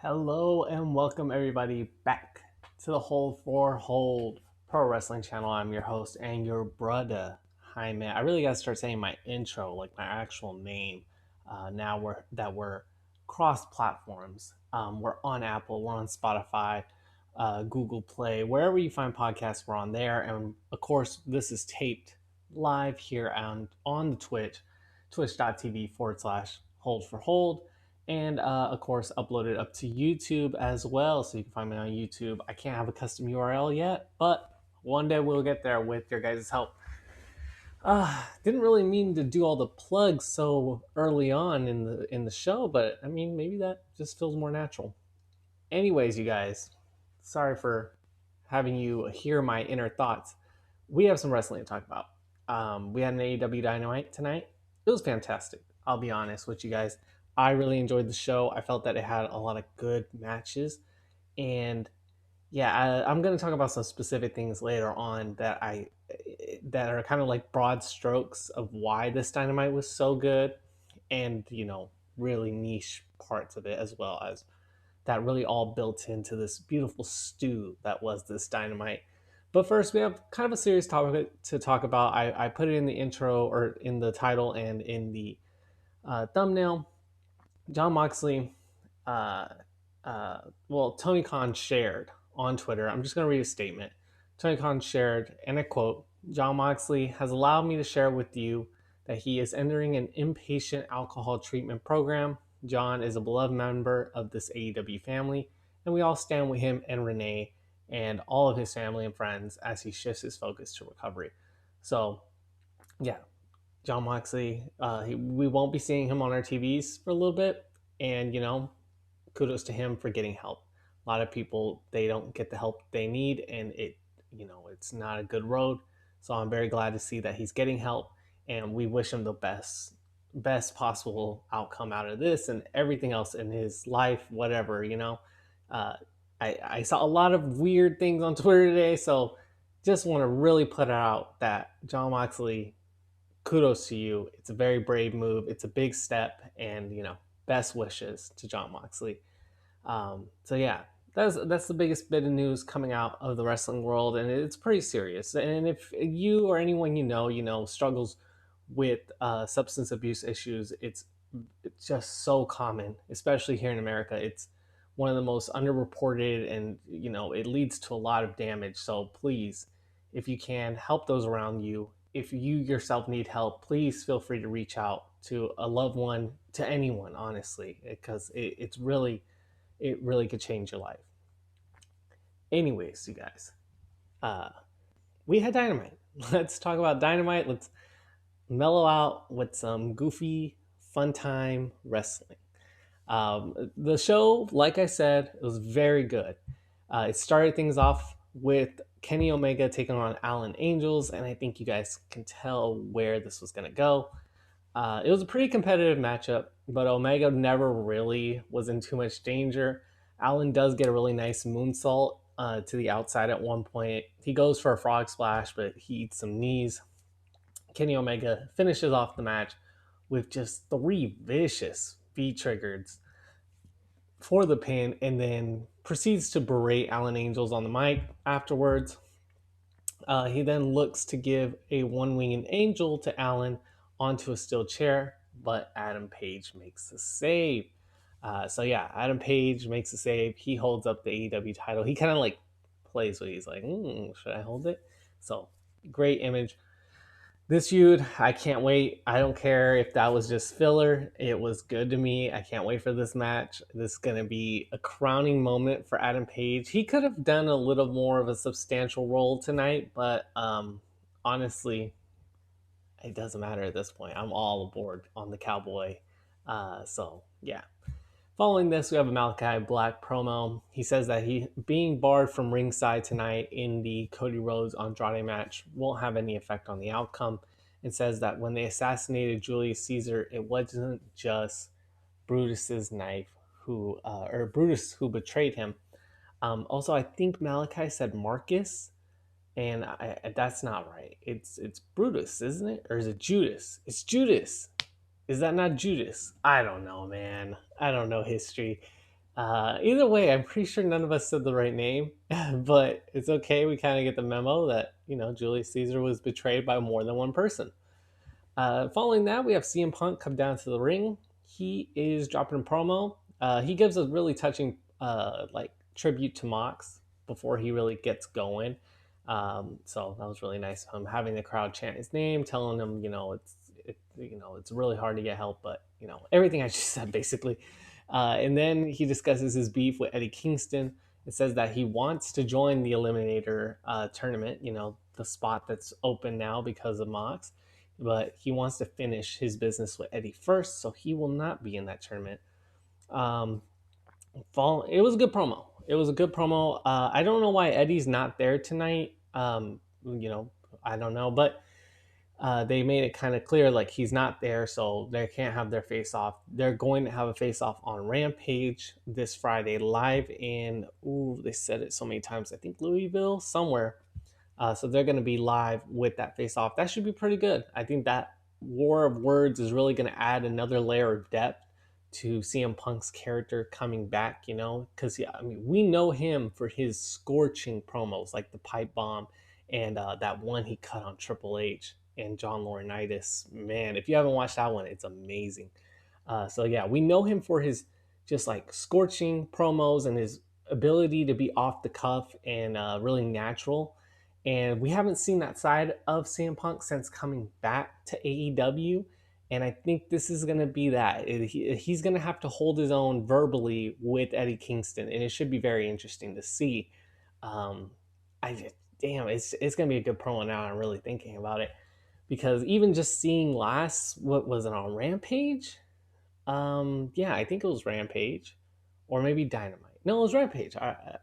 Hello and welcome everybody back to the Hold for Hold Pro Wrestling channel. I'm your host and your brother. Hi man, I really gotta start saying my intro, like my actual name. Now we're cross platforms. We're on Apple, we're on Spotify, Google Play, wherever you find podcasts, we're on there. And of course, this is taped live here on the Twitch, twitch.tv/hold for hold, and of course uploaded up to YouTube as well, so you can find me on YouTube. I can't have a custom URL yet, but one day we'll get there with your guys' help. Didn't really mean to do all the plugs so early on in the show, but I mean maybe that just feels more natural. Anyways, you guys, sorry for having you hear my inner thoughts. We have some wrestling to talk about. We had an AEW Dynamite tonight. It was fantastic. I'll be honest with you guys. I really enjoyed the show. I felt that it had a lot of good matches, and yeah, I'm going to talk about some specific things later on that are kind of like broad strokes of why this Dynamite was so good, and really niche parts of it as well as that really all built into this beautiful stew that was this Dynamite. But first, we have kind of a serious topic to talk about. I put it in the intro or in the title and in the thumbnail. Jon Moxley, uh, Tony Khan shared on Twitter. I'm just going to read a statement. Tony Khan shared, and I quote, Jon Moxley has allowed me to share with you that he is entering an inpatient alcohol treatment program. Jon is a beloved member of this AEW family, and we all stand with him and Renee and all of his family and friends as he shifts his focus to recovery. So, yeah, Jon Moxley, we won't be seeing him on our TVs for a little bit, and kudos to him for getting help. A lot of people, they don't get the help they need, and it's not a good road. So I'm very glad to see that he's getting help, and we wish him the best possible outcome out of this and everything else in his life, whatever. uh, I saw a lot of weird things on Twitter today, so just want to really put out that Jon Moxley, kudos to you. It's a very brave move. It's a big step, and best wishes to Jon Moxley. So yeah, that's the biggest bit of news coming out of the wrestling world, and it's pretty serious. And if you or anyone struggles with substance abuse issues, it's just so common, especially here in America. It's one of the most underreported, and it leads to a lot of damage. So please, if you can, help those around you. If you yourself need help, please feel free to reach out to a loved one, to anyone, honestly, because it really could change your life. Anyways, you guys, uh, we had Dynamite. Let's talk about Dynamite. Let's mellow out with some goofy, fun time wrestling. The show, like I said, it was very good. It started things off with Kenny Omega taking on Allin Angels, and I think you guys can tell where this was going to go. It was a pretty competitive matchup, but Omega never really was in too much danger. Allin does get a really nice moonsault to the outside at one point. He goes for a frog splash, but he eats some knees. Kenny Omega finishes off the match with just 3 vicious V-triggers for the pin, and then proceeds to berate Allin Angels on the mic afterwards. He then looks to give a one-winged angel to Allin onto a steel chair, but Adam Page makes the save. So yeah, Adam Page makes the save. He holds up the AEW title. He kind of like plays with it. He's like, should I hold it? So great image. This feud, I can't wait. I don't care if that was just filler. It was good to me. I can't wait for this match. This is going to be a crowning moment for Adam Page. He could have done a little more of a substantial role tonight, but honestly, it doesn't matter at this point. I'm all aboard on the Cowboy. So, yeah. Following this, we have a Malachi Black promo. He says that he being barred from ringside tonight in the Cody Rhodes Andrade match won't have any effect on the outcome, and says that when they assassinated Julius Caesar, it wasn't just Brutus's knife or Brutus who betrayed him. Also, I think Malachi said Marcus, and that's not right. It's Brutus, isn't it? Or is it Judas? It's Judas. Is that not Judas? I don't know, man. I don't know history. Either way, I'm pretty sure none of us said the right name, but it's okay. We kind of get the memo that, Julius Caesar was betrayed by more than one person. Following that, we have CM Punk come down to the ring. He is dropping a promo. He gives a really touching tribute to Mox before he really gets going. So that was really nice of him, having the crowd chant his name, telling him, it's really hard to get help, but everything I just said basically. And then he discusses his beef with Eddie Kingston. It says that he wants to join the Eliminator tournament, the spot that's open now because of Mox, but he wants to finish his business with Eddie first, so he will not be in that tournament. It was a good promo. It was a good promo. I don't know why Eddie's not there tonight. I don't know, but they made it kind of clear like he's not there, so they can't have their face off. They're going to have a face off on Rampage this Friday live in, they said it so many times, I think Louisville, somewhere. So they're going to be live with that face off. That should be pretty good. I think that war of words is really going to add another layer of depth to CM Punk's character coming back, because we know him for his scorching promos like the pipe bomb and that one he cut on Triple H and John Laurinaitis. Man, if you haven't watched that one, it's amazing. So yeah, we know him for his just like scorching promos and his ability to be off the cuff and really natural. And we haven't seen that side of CM Punk since coming back to AEW. And I think this is going to be that. He's going to have to hold his own verbally with Eddie Kingston. And it should be very interesting to see. It's going to be a good promo now. I'm really thinking about it. Because even just seeing what was it on Rampage? Yeah, I think it was Rampage. Or maybe Dynamite. No, it was Rampage.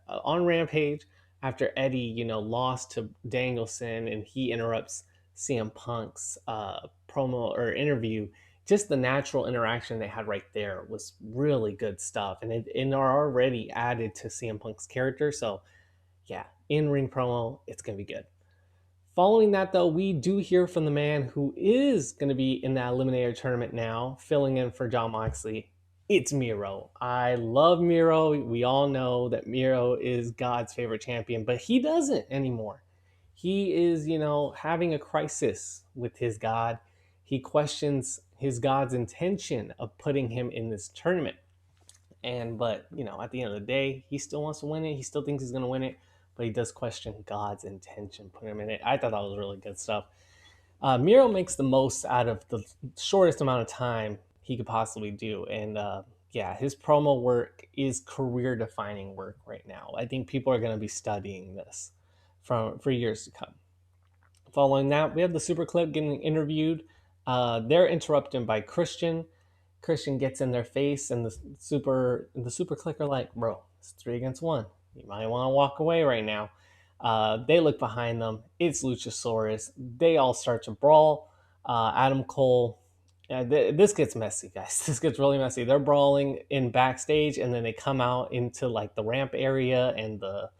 On Rampage, after Eddie, lost to Danielson and he interrupts CM Punk's promo or interview, just the natural interaction they had right there was really good stuff. And it are already added to CM Punk's character. So, yeah, in-ring promo, it's going to be good. Following that, though, we do hear from the man who is going to be in that Eliminator tournament now, filling in for Jon Moxley. It's Miro. I love Miro. We all know that Miro is God's favorite champion, but he doesn't anymore. He is, having a crisis with his God. He questions his God's intention of putting him in this tournament. But at the end of the day, he still wants to win it. He still thinks he's going to win it, but he does question God's intention putting him in it. I thought that was really good stuff. Miro makes the most out of the shortest amount of time he could possibly do. And his promo work is career-defining work right now. I think people are going to be studying this for years to come. Following that, we have the Super Kliq getting interviewed. They're interrupted by Christian. Christian gets in their face, and the Super Kliq are like, bro, it's 3 against 1. You might want to walk away right now. They look behind them. It's Luchasaurus. They all start to brawl. Adam Cole. This gets messy, guys. This gets really messy. They're brawling in backstage, and then they come out into like the ramp area and the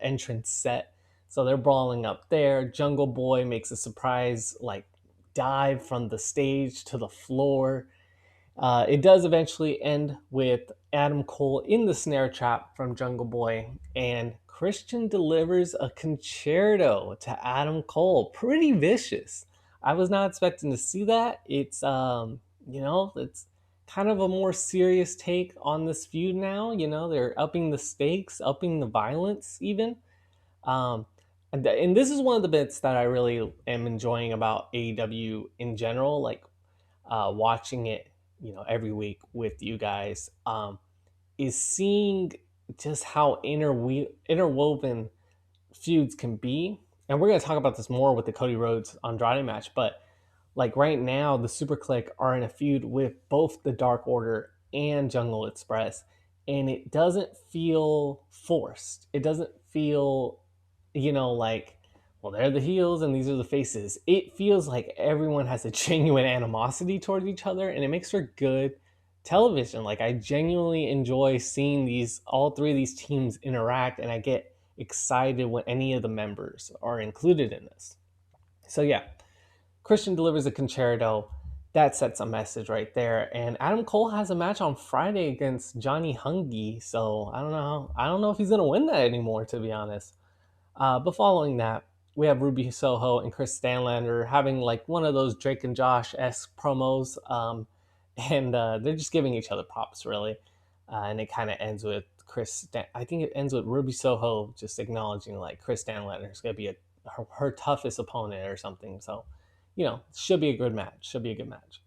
entrance set. So they're brawling up there. Jungle Boy makes a surprise dive from the stage to the floor. It does eventually end with Adam Cole in the snare trap from Jungle Boy, and Christian delivers a concerto to Adam Cole. Pretty vicious. I was not expecting to see that. It's it's kind of a more serious take on this feud now. They're upping the stakes, upping the violence even. And this is one of the bits that I really am enjoying about AEW in general, watching it, every week with you guys, is seeing just how interwoven feuds can be. And we're going to talk about this more with the Cody Rhodes Andrade match, but right now, the Super Kliq are in a feud with both the Dark Order and Jungle Express, and it doesn't feel forced. It doesn't feel they're the heels and these are the faces. It feels like everyone has a genuine animosity toward each other, and it makes for good television. I genuinely enjoy seeing all 3 of these teams interact, and I get excited when any of the members are included in this. So yeah, Christian delivers a concerto. that sets a message right there. And Adam Cole has a match on Friday against Johnny Hungy, so I don't know if he's gonna win that anymore, to be honest. But following that, we have Ruby Soho and Kris Statlander having like one of those Drake and Josh esque promos, and they're just giving each other props, really. And it kind of ends with I think it ends with Ruby Soho just acknowledging like Kris Statlander is going to be her toughest opponent or something. So, should be a good match. Should be a good match.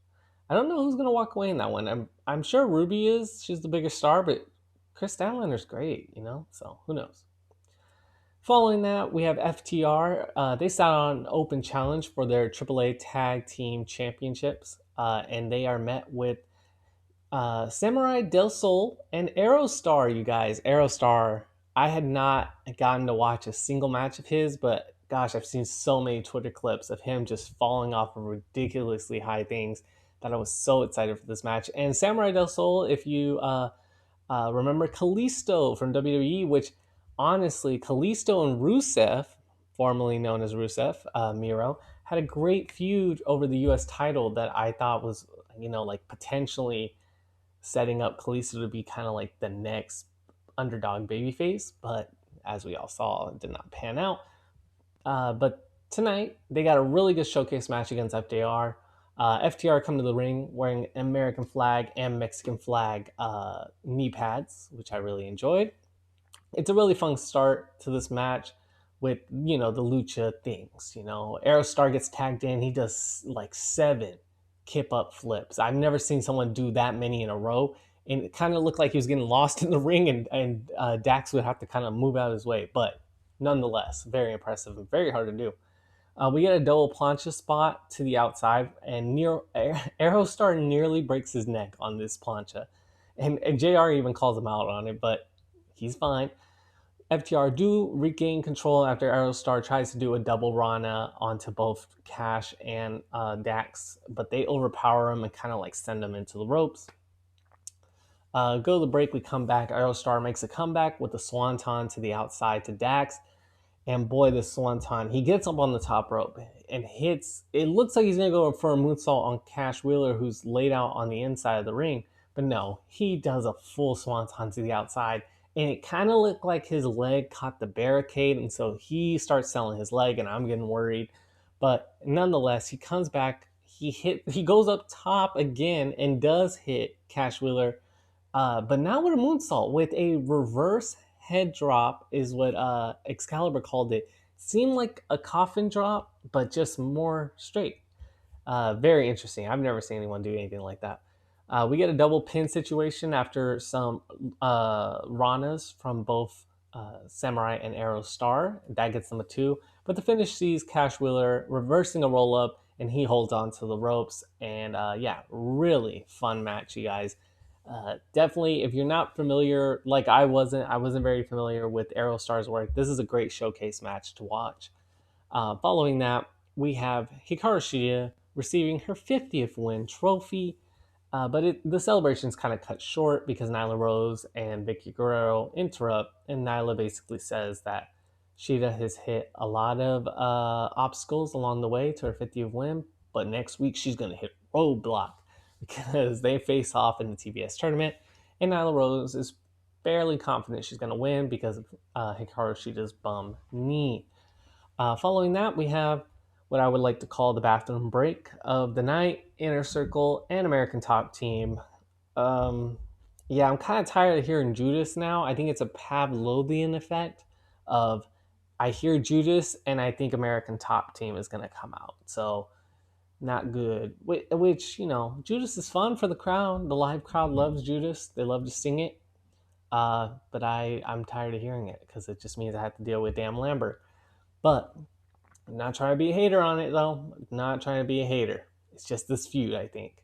I don't know who's going to walk away in that one. I'm sure Ruby is. She's the bigger star, but Kris Statlander's great, So who knows? Following that, we have FTR. They sat on an open challenge for their AAA Tag Team Championships, and they are met with Samurai Del Sol and Aerostar, you guys. Aerostar, I had not gotten to watch a single match of his, but gosh, I've seen so many Twitter clips of him just falling off of ridiculously high things that I was so excited for this match. And Samurai Del Sol, if you remember Kalisto from WWE, which honestly, Kalisto and Rusev, formerly known as Rusev, Miro, had a great feud over the U.S. title that I thought was, like potentially setting up Kalisto to be kind of like the next underdog babyface. But as we all saw, it did not pan out. But tonight, they got a really good showcase match against FTR. FTR come to the ring wearing American flag and Mexican flag knee pads, which I really enjoyed. It's a really fun start to this match with, the lucha things. Aerostar gets tagged in. He does like 7 kip up flips. I've never seen someone do that many in a row. And it kind of looked like he was getting lost in the ring, and Dax would have to kind of move out of his way. But nonetheless, very impressive and very hard to do. We get a double plancha spot to the outside, and Aerostar nearly breaks his neck on this plancha. And JR even calls him out on it, but he's fine. FTR do regain control after Aerostar tries to do a double Rana onto both Cash and Dax, but they overpower him and kind of like send him into the ropes. Go to the break, we come back. Aerostar makes a comeback with the Swanton to the outside to Dax. And boy, the Swanton, he gets up on the top rope and hits. It looks like he's going to go for a moonsault on Cash Wheeler, who's laid out on the inside of the ring. But no, he does a full Swanton to the outside. And it kind of looked like his leg caught the barricade. And so he starts selling his leg, and I'm getting worried. But nonetheless, he comes back. He goes up top again and does hit Cash Wheeler. But not with a moonsault, with a reverse head drop is what Excalibur called it. Seemed like a coffin drop, but just more straight. Very interesting. I've never seen anyone do anything like that. We get a double pin situation after some Ranas from both Samurai and Aerostar. That gets them a 2. But the finish sees Cash Wheeler reversing a roll up, and he holds on to the ropes. And yeah, really fun match, you guys. Definitely, if you're not familiar, like I wasn't very familiar with Aerostar's work. This is a great showcase match to watch. Following that, we have Hikaru Shida receiving her 50th win trophy, but the celebration's kind of cut short because Nyla Rose and Vicky Guerrero interrupt, and Nyla basically says that Shida has hit a lot of obstacles along the way to her 50th win, but next week she's going to hit roadblock because they face off in the TBS tournament, and Nyla Rose is fairly confident she's going to win because of Hikaru Shida's bum knee. Following that, we have what I would like to call the bathroom break of the night. Inner Circle and American Top Team. Yeah, I'm kind of tired of hearing Judas now. I think it's a Pavlovian effect of I hear Judas and I think American Top Team is going to come out. So not good. Which, Judas is fun for the crowd. The live crowd loves Judas. They love to sing it. But I'm tired of hearing it because it just means I have to deal with damn Lambert. But I'm not trying to be a hater on it, though. Not trying to be a hater. It's just this feud, I think.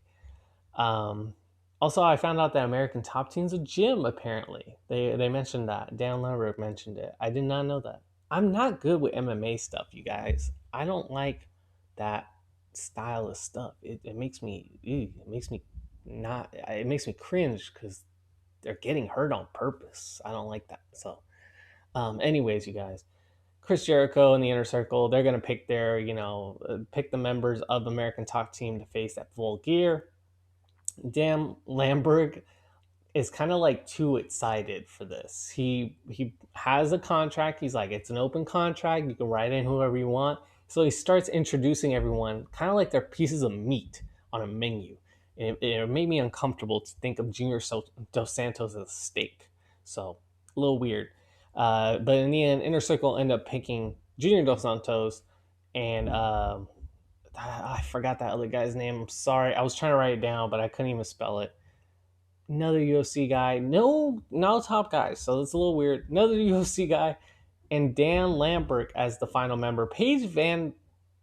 Also, I found out that American Top Team's a gym, apparently. They mentioned that. Dan Lambert mentioned it. I did not know that. I'm not good with MMA stuff, you guys. I don't like that style of stuff. It makes me it makes me cringe because they're getting hurt on purpose. I don't like that. So anyways, you guys, Chris Jericho and the Inner Circle, they're going to pick their, pick the members of American Top Team to face at Full Gear. Dan Lambert is kind of like too excited for this. He has a contract. He's like, it's an open contract. You can write in whoever you want. So he starts introducing everyone kind of like they're pieces of meat on a menu. And it made me uncomfortable to think of Junior Dos Santos as a steak. So a little weird. But in the end, Inner Circle ended up picking Junior Dos Santos and I forgot that other guy's name. I'm sorry. I was trying to write it down, but I couldn't even spell it. Another UFC guy. No top guys. So it's a little weird. Another UFC guy. And Dan Lambert as the final member. Paige Van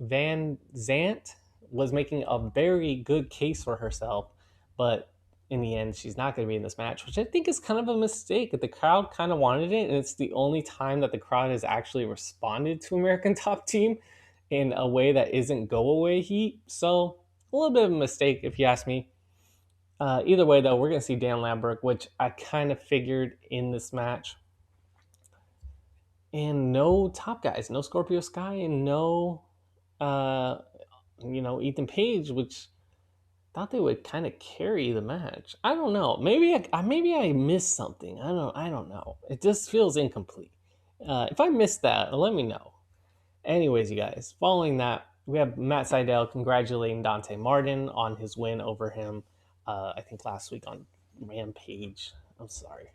Zant was making a very good case for herself, but in the end, she's not going to be in this match, which I think is kind of a mistake. The crowd kind of wanted it, and it's the only time that the crowd has actually responded to American Top Team in a way that isn't go away heat. So a little bit of a mistake, if you ask me. Either way, though, we're going to see Dan Lambert, which I kind of figured in this match. And no top guys, no Scorpio Sky, and no, Ethan Page, which thought they would kind of carry the match. I don't know. Maybe I missed something. I don't know. It just feels incomplete. If I missed that, let me know. Anyways, you guys, following that, we have Matt Sydal congratulating Dante Martin on his win over him. I think last week on Rampage. I'm sorry.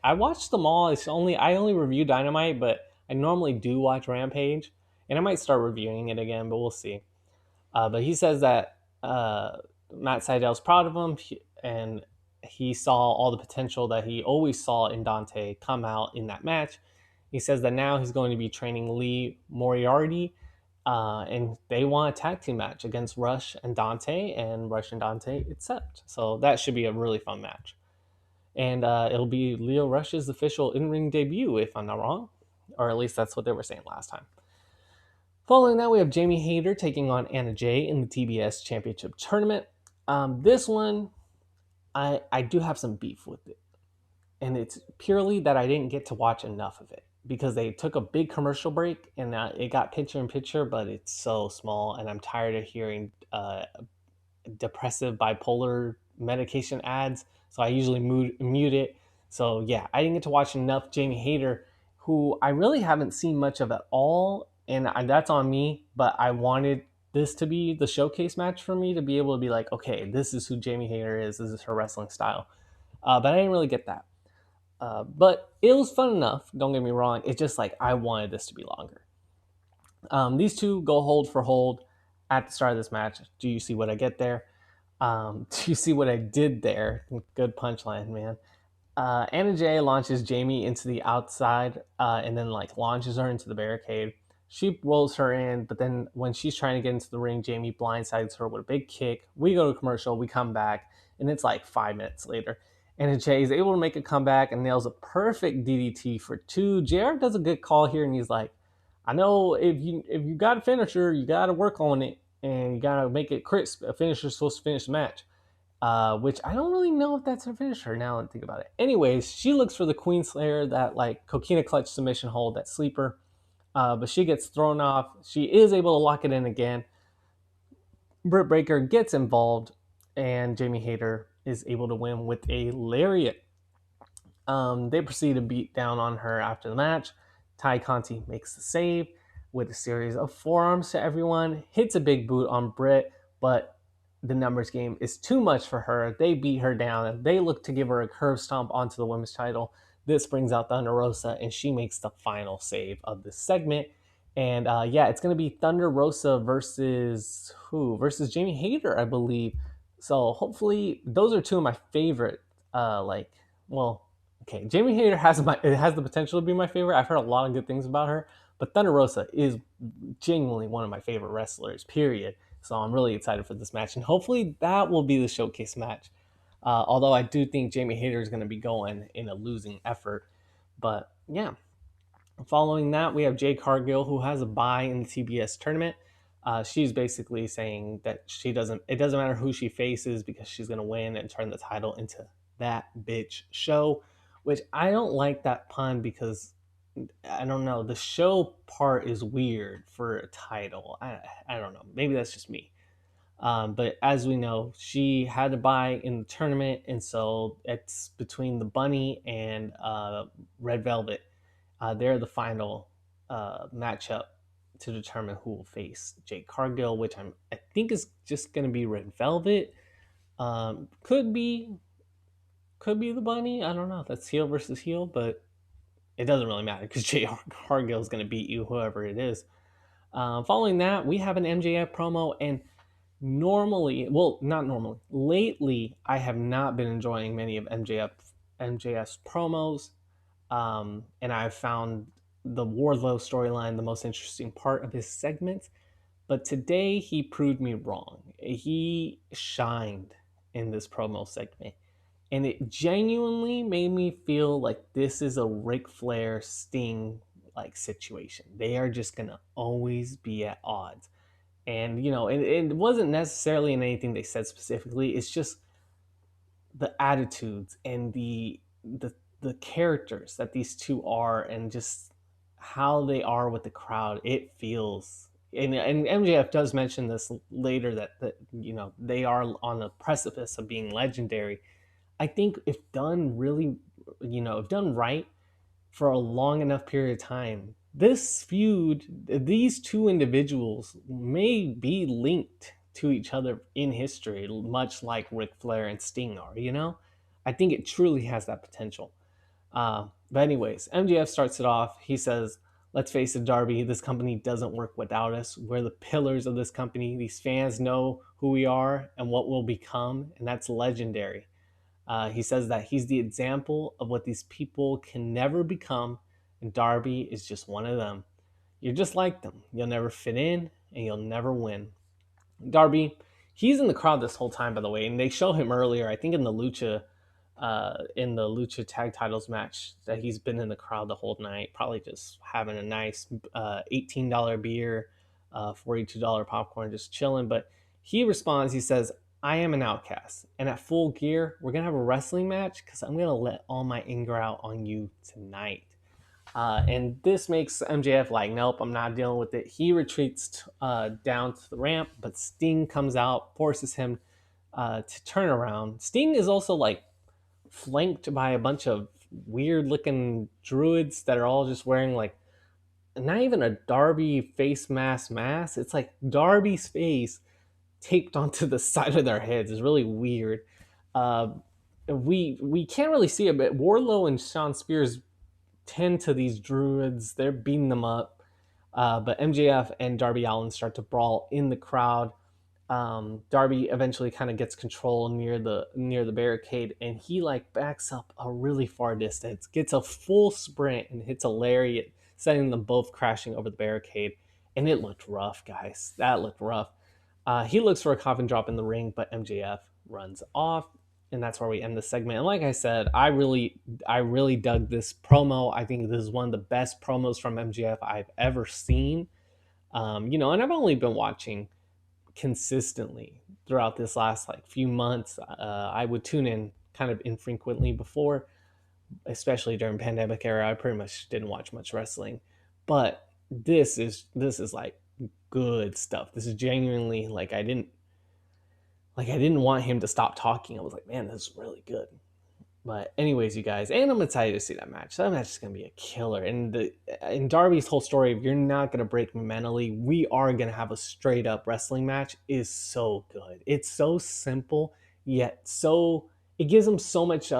I watched them all. I only review Dynamite, but I normally do watch Rampage, and I might start reviewing it again, but we'll see. But he says that Matt Sydal's proud of him, and he saw all the potential that he always saw in Dante come out in that match. He says that now he's going to be training Lee Moriarty, and they want a tag team match against Rush and Dante, and Rush and Dante accept. So that should be a really fun match. And it'll be Lio Rush's official in-ring debut, if I'm not wrong. Or at least that's what they were saying last time. Following that, we have Jamie Hayter taking on Anna Jay in the TBS Championship Tournament. This one, I do have some beef with it. And it's purely that I didn't get to watch enough of it. Because they took a big commercial break, and it got picture-in-picture, but it's so small, and I'm tired of hearing depressive bipolar medication ads, so I usually mute it. So yeah, I didn't get to watch enough Jamie Hayter, who I really haven't seen much of at all, and that's on me, but I wanted this to be the showcase match for me to be able to be like, okay, this is who Jamie Hayter is, this is her wrestling style. But I didn't really get that. But it was fun enough, don't get me wrong, it's just like I wanted this to be longer. These two go hold for hold at the start of this match. Do you see what I get there? Do you see what I did there? Good punchline, man. Anna Jay launches Jamie into the outside and then launches her into the barricade. She rolls her in, but then when she's trying to get into the ring, Jamie blindsides her with a big kick. We go to commercial, we come back, and it's like 5 minutes later. Anna Jay is able to make a comeback and nails a perfect DDT for 2. JR does a good call here, and he's like, I know if you got a finisher, you got to work on it, and you got to make it crisp. A finisher's supposed to finish the match. Which I don't really know if that's her finisher now that I think about it. Anyways, she looks for the Queen Slayer, that coquina clutch submission hold, that sleeper. But she gets thrown off. She is able to lock it in again. Britt Baker gets involved, and Jamie Hayter is able to win with a lariat. They proceed to beat down on her after the match. Ty Conti makes the save with a series of forearms to everyone, hits a big boot on Britt, but the numbers game is too much for her. They beat her down. They look to give her a curb stomp onto the women's title. This brings out Thunder Rosa, and she makes the final save of this segment. And it's going to be Thunder Rosa versus who? Versus Jamie Hayter, I believe. So hopefully, those are two of my favorite. Jamie Hayter has the potential to be my favorite. I've heard a lot of good things about her, but Thunder Rosa is genuinely one of my favorite wrestlers, period. So I'm really excited for this match, and hopefully that will be the showcase match. Although I do think Jamie Hayter is going to be going in a losing effort. But yeah, following that, we have Jade Cargill, who has a bye in the TBS tournament. She's basically saying that it doesn't matter who she faces because she's going to win and turn the title into that bitch show, which I don't like that pun because I don't know. The show part is weird for a title. I don't know. Maybe that's just me. But as we know, she had to buy in the tournament, and so it's between the Bunny and Red Velvet. They're the final matchup to determine who will face Jade Cargill, which I think is just going to be Red Velvet. Could be the Bunny. I don't know. That's heel versus heel, but it doesn't really matter because Jade Cargill is going to beat you, whoever it is. Following that, we have an MJF promo, and normally, well, not normally, lately, I have not been enjoying many of MJF's promos, and I've found the Wardlow storyline the most interesting part of his segments. But today, he proved me wrong. He shined in this promo segment, and it genuinely made me feel like this is a Ric Flair Sting like situation. They are just gonna always be at odds. And it wasn't necessarily in anything they said specifically. It's just the attitudes and the characters that these two are, and just how they are with the crowd. It feels, and MJF does mention this later, that they are on the precipice of being legendary. I think if done really, if done right for a long enough period of time, this feud, these two individuals may be linked to each other in history, much like Ric Flair and Sting are, I think it truly has that potential. But anyways, MJF starts it off. He says, let's face it, Darby, this company doesn't work without us. We're the pillars of this company. These fans know who we are and what we'll become, and that's legendary. He says that he's the example of what these people can never become, and Darby is just one of them. You're just like them. You'll never fit in, and you'll never win. Darby, he's in the crowd this whole time, by the way, and they show him earlier, I think in the Lucha Tag Titles match, that he's been in the crowd the whole night, probably just having a nice $18 beer, $42 popcorn, just chilling. But he responds, he says, I am an outcast, and at Full Gear, we're going to have a wrestling match because I'm going to let all my anger out on you tonight. And this makes MJF like, nope, I'm not dealing with it. He retreats down to the ramp, but Sting comes out, forces him to turn around. Sting is also like flanked by a bunch of weird looking druids that are all just wearing like not even a Darby face mask. It's like Darby's face taped onto the side of their heads. Is really weird. We can't really see it, but Wardlow and Sean Spears tend to these druids. They're beating them up. But MJF and Darby Allin start to brawl in the crowd. Darby eventually kind of gets control near the barricade, and he like backs up a really far distance, gets a full sprint, and hits a lariat, sending them both crashing over the barricade. And it looked rough, guys. That looked rough. He looks for a coffin drop in the ring, but MJF runs off, and that's where we end the segment. And like I said, I really dug this promo. I think this is one of the best promos from MJF I've ever seen. And I've only been watching consistently throughout this last like few months. I would tune in kind of infrequently before, especially during pandemic era. I pretty much didn't watch much wrestling, but this is like good stuff. This is genuinely like I didn't want him to stop talking. I was like, man, this is really good. But anyways, you guys, and I'm excited to see that match. That match is gonna be a killer. And in Darby's whole story, if you're not gonna break me mentally, we are gonna have a straight up wrestling match. Is so good. It's so simple, yet so it gives him so much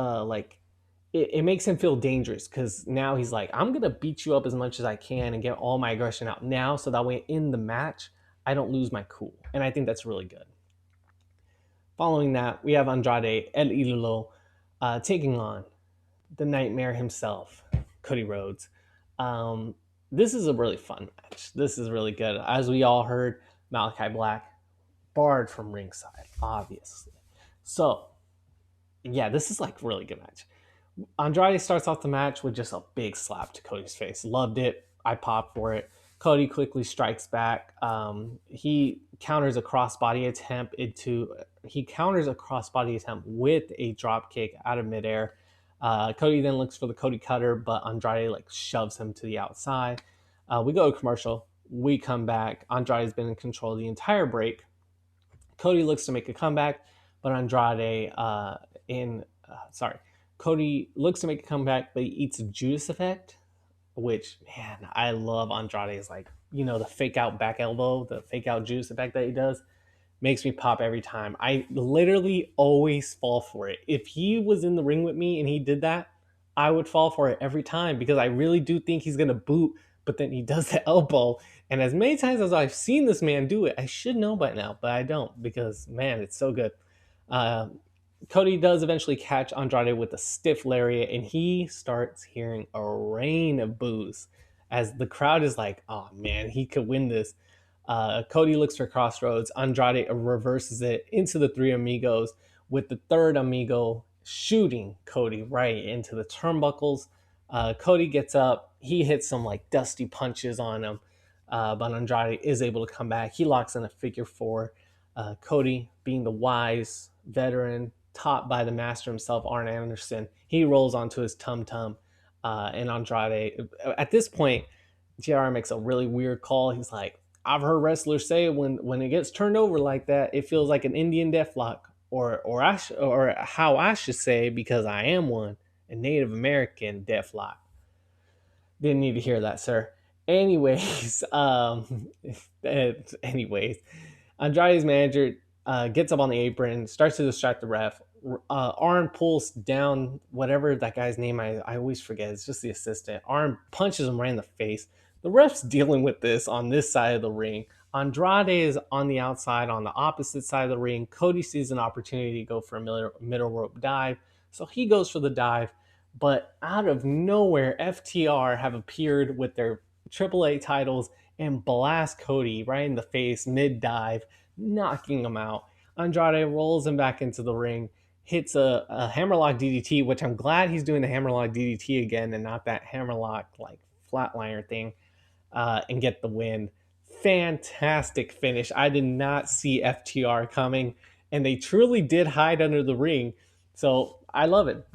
it makes him feel dangerous, because now he's like, I'm gonna beat you up as much as I can and get all my aggression out now, so that way in the match I don't lose my cool. And I think that's really good. Following that, we have Andrade El Idolo taking on the Nightmare himself, Cody Rhodes. This is a really fun match. This is really good. As we all heard, Malaki Black barred from ringside, obviously. So, yeah, this is like a really good match. Andrade starts off the match with just a big slap to Cody's face. Loved it. I popped for it. Cody quickly strikes back. He counters a crossbody attempt with a drop kick out of midair. Cody then looks for the Cody Cutter, but Andrade like shoves him to the outside. We go to commercial. We come back. Andrade's been in control the entire break. Cody looks to make a comeback, but Andrade Cody looks to make a comeback, but he eats a Judas effect, which, man, I love Andrade's, like, the fake out back elbow, the fake out Judas effect that he does. Makes me pop every time. I literally always fall for it. If he was in the ring with me and he did that, I would fall for it every time because I really do think he's going to boot, but then he does the elbow. And as many times as I've seen this man do it, I should know by now, but I don't because, man, it's so good. Uh, Cody does eventually catch Andrade with a stiff lariat, and he starts hearing a rain of boos as the crowd is like, oh, man, he could win this. Cody looks for Crossroads. Andrade reverses it into the three amigos, with the third amigo shooting Cody right into the turnbuckles. Cody gets up. He hits some like dusty punches on him, but Andrade is able to come back. He locks in a figure four. Cody, being the wise veteran, taught by the master himself, Arn Anderson, he rolls onto his tum-tum. And Andrade, at this point, JR makes a really weird call. He's like, I've heard wrestlers say when it gets turned over like that, it feels like an Indian deathlock, or how I should say, because I am one, a Native American deathlock. Didn't need to hear that, sir. Anyways, Andrade's manager gets up on the apron, starts to distract the ref. Arn pulls down whatever that guy's name, I always forget. It's just the assistant. Arn punches him right in the face. The ref's dealing with this on this side of the ring. Andrade is on the outside, on the opposite side of the ring. Cody sees an opportunity to go for a middle rope dive, so he goes for the dive. But out of nowhere, FTR have appeared with their AAA titles and blast Cody right in the face mid-dive, knocking him out. Andrade rolls him back into the ring, hits a hammerlock DDT, which I'm glad he's doing the hammerlock DDT again and not that hammerlock like flatliner thing, and get the win. Fantastic finish. I did not see FTR coming, and they truly did hide under the ring. So I love it.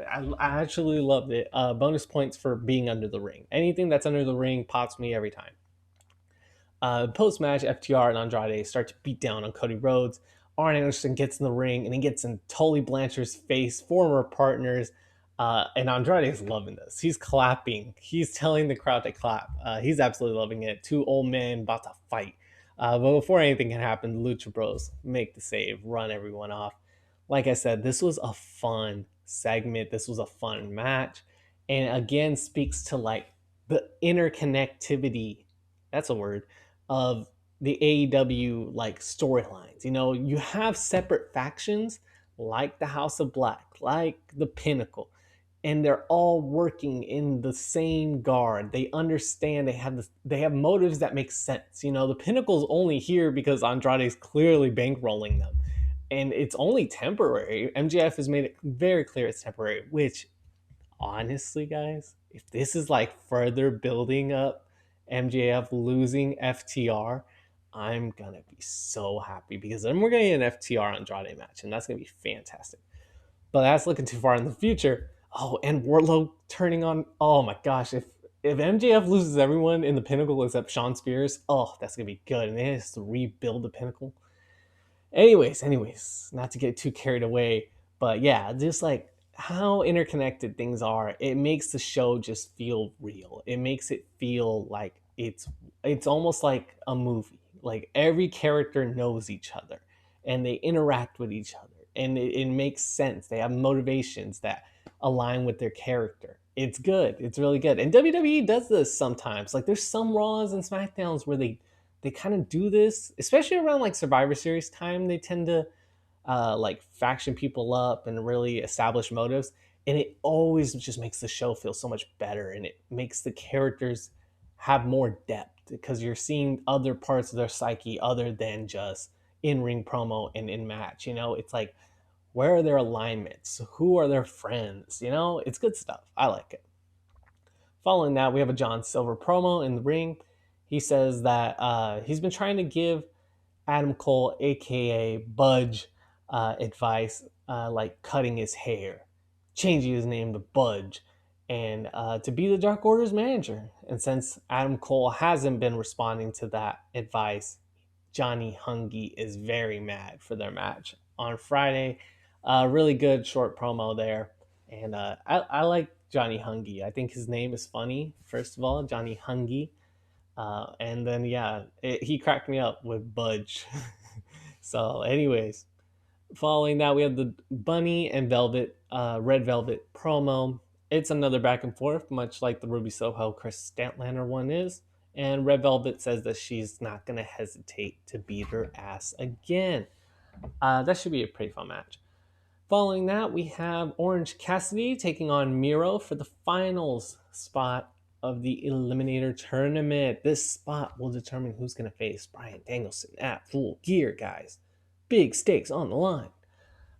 I actually loved it. Bonus points for being under the ring. Anything that's under the ring pops me every time. Post-match, FTR and Andrade start to beat down on Cody Rhodes. Arn Anderson gets in the ring, and he gets in Tully Blanchard's face, former partners. And Andrade is loving this. He's clapping. He's telling the crowd to clap. He's absolutely loving it. Two old men about to fight. But before anything can happen, the Lucha Bros make the save, run everyone off. Like I said, this was a fun segment. This was a fun match. And again, speaks to like the interconnectivity, that's a word, of the AEW like storylines. You have separate factions like the House of Black, like the Pinnacle, and they're all working in the same guard. They understand, they have motives that make sense. The Pinnacle's only here because Andrade's clearly bankrolling them, and it's only temporary. MJF has made it very clear it's temporary, which honestly, guys, if this is like further building up MJF losing FTR, I'm gonna be so happy because then we're gonna get an FTR Andrade match, and that's gonna be fantastic. But that's looking too far in the future. Oh, and Wardlow turning on. Oh my gosh, if MJF loses everyone in the Pinnacle except Shawn Spears, oh, that's gonna be good, and they has to rebuild the Pinnacle. Anyways, not to get too carried away, but yeah, just like how interconnected things are, it makes the show just feel real. It makes it feel like it's almost like a movie. Like every character knows each other and they interact with each other, and it makes sense. They have motivations that align with their character. It's good. It's really good. And WWE does this sometimes. Like there's some Raws and Smackdowns where they kind of do this, especially around like Survivor Series time. They tend to like faction people up and really establish motives, and it always just makes the show feel so much better, and it makes the characters have more depth because you're seeing other parts of their psyche other than just in-ring promo and in-match. It's like, where are their alignments? Who are their friends? It's good stuff. I like it. Following that, we have a John Silver promo in the ring. He says that he's been trying to give Adam Cole, aka Budge, advice, like cutting his hair. changing his name to Budge, and to be the Dark Order's manager. And since Adam Cole hasn't been responding to that advice, Johnny Hungy is very mad for their match on Friday. Really good short promo there. And I like Johnny Hungy. I think his name is funny, first of all, Johnny Hungy. And then, yeah, he cracked me up with Budge. So, anyways, following that, we have the Bunny and Red Velvet promo. It's another back and forth, much like the Ruby Soho Kris Statlander one is. And Red Velvet says that she's not going to hesitate to beat her ass again. That should be a pretty fun match. Following that, we have Orange Cassidy taking on Miro for the finals spot of the Eliminator Tournament. This spot will determine who's going to face Bryan Danielson at Full Gear, guys. Big stakes on the line.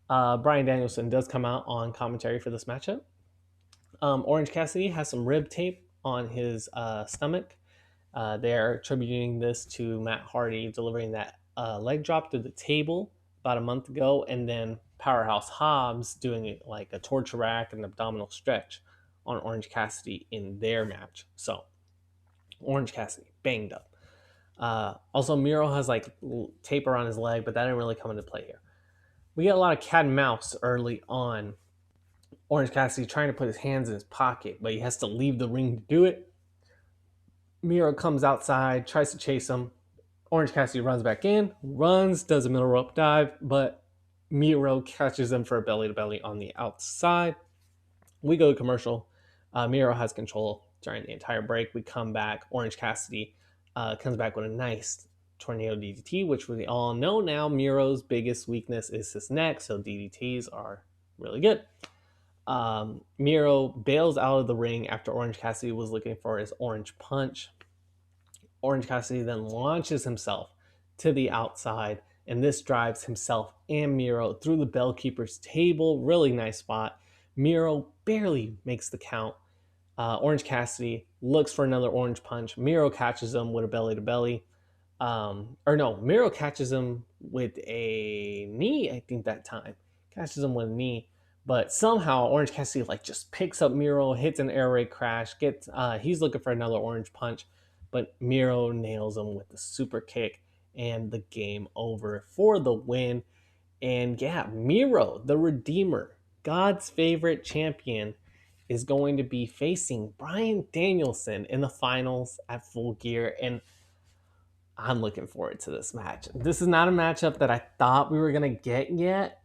Bryan Danielson does come out on commentary for this matchup. Orange Cassidy has some rib tape on his stomach. They're attributing this to Matt Hardy delivering that leg drop through the table about a month ago, and then Powerhouse Hobbs doing like a torture rack and abdominal stretch on Orange Cassidy in their match. So, Orange Cassidy banged up. Also, Miro has like tape around his leg, but that didn't really come into play here. We get a lot of cat and mouse early on. Orange Cassidy trying to put his hands in his pocket, but he has to leave the ring to do it. Miro comes outside, tries to chase him. Orange Cassidy runs back in, does a middle rope dive, but Miro catches him for a belly-to-belly on the outside. We go to commercial. Miro has control during the entire break. We come back. Orange Cassidy comes back with a nice tornado DDT, which we all know now Miro's biggest weakness is his neck, so DDTs are really good. Miro bails out of the ring after Orange Cassidy was looking for his orange punch. Orange Cassidy then launches himself to the outside, and this drives himself and Miro through the Bellkeeper's table. Really nice spot. Miro barely makes the count. Orange Cassidy looks for another orange punch. Miro catches him with a belly-to-belly. Miro catches him with a knee, I think that time. Catches him with a knee. But somehow Orange Cassidy like just picks up Miro, hits an air raid crash, he's looking for another orange punch, but Miro nails him with the super kick and the game over for the win. And yeah, Miro, the Redeemer, God's favorite champion, is going to be facing Bryan Danielson in the finals at Full Gear. And I'm looking forward to this match. This is not a matchup that I thought we were going to get yet.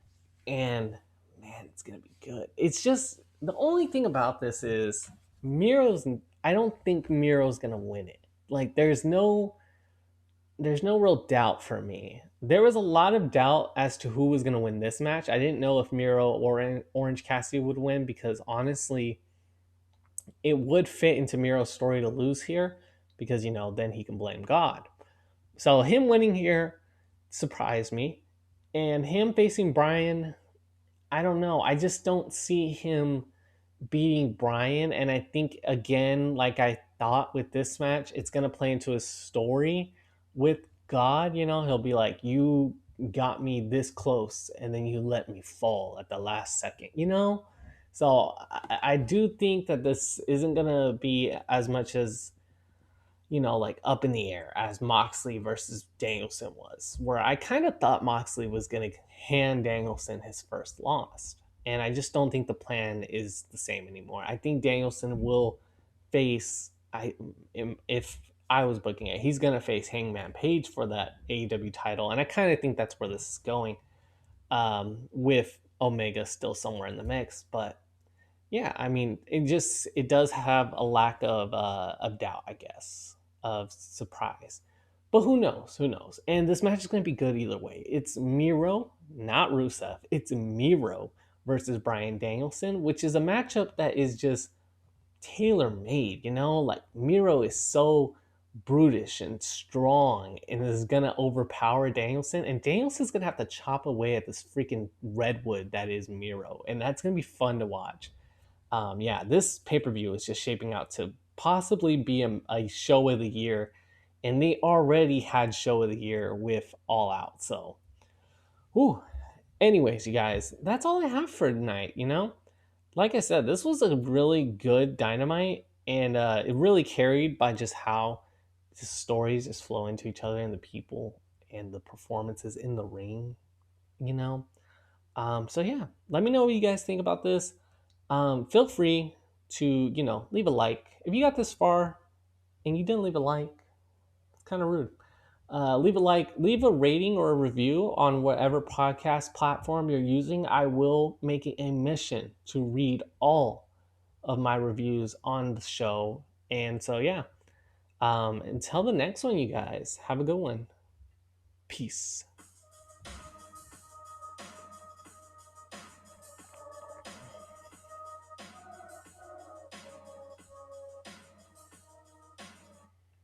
And man, it's going to be good. It's just, the only thing about this is I don't think Miro's going to win it. Like, there's no real doubt for me. There was a lot of doubt as to who was going to win this match. I didn't know if Miro or Orange Cassidy would win because honestly, it would fit into Miro's story to lose here because, then he can blame God. So him winning here surprised me. And him facing Bryan, I don't know. I just don't see him beating Bryan. And I think, again, like I thought with this match, it's going to play into his story with God. He'll be like, you got me this close and then you let me fall at the last second, So I do think that this isn't going to be as much as, like up in the air as Moxley versus Danielson was, where I kind of thought Moxley was going to hand Danielson his first loss. And I just don't think the plan is the same anymore. I think Danielson will face, if I was booking it, he's going to face Hangman Page for that AEW title. And I kind of think that's where this is going, with Omega still somewhere in the mix. But yeah, I mean, it does have a lack of doubt, I guess, of surprise. But who knows? Who knows? And this match is going to be good either way. It's Miro, not Rusev. It's Miro versus Bryan Danielson, which is a matchup that is just tailor-made, Like, Miro is so brutish and strong and is going to overpower Danielson. And Danielson's going to have to chop away at this freaking redwood that is Miro. And that's going to be fun to watch. This pay-per-view is just shaping out to possibly be a show of the year, and they already had show of the year with All Out. So, anyways, you guys, that's all I have for tonight. like I said, this was a really good Dynamite, and it really carried by just how the stories just flow into each other and the people and the performances in the ring, you know. So yeah, let me know what you guys think about this. Feel free to leave a like if you got this far and you didn't leave a like. It's kind of rude. Leave a like, leave a rating or a review on whatever podcast platform you're using. I will make it a mission to read all of my reviews on the show. And so, yeah, until the next one, you guys, have a good one. Peace.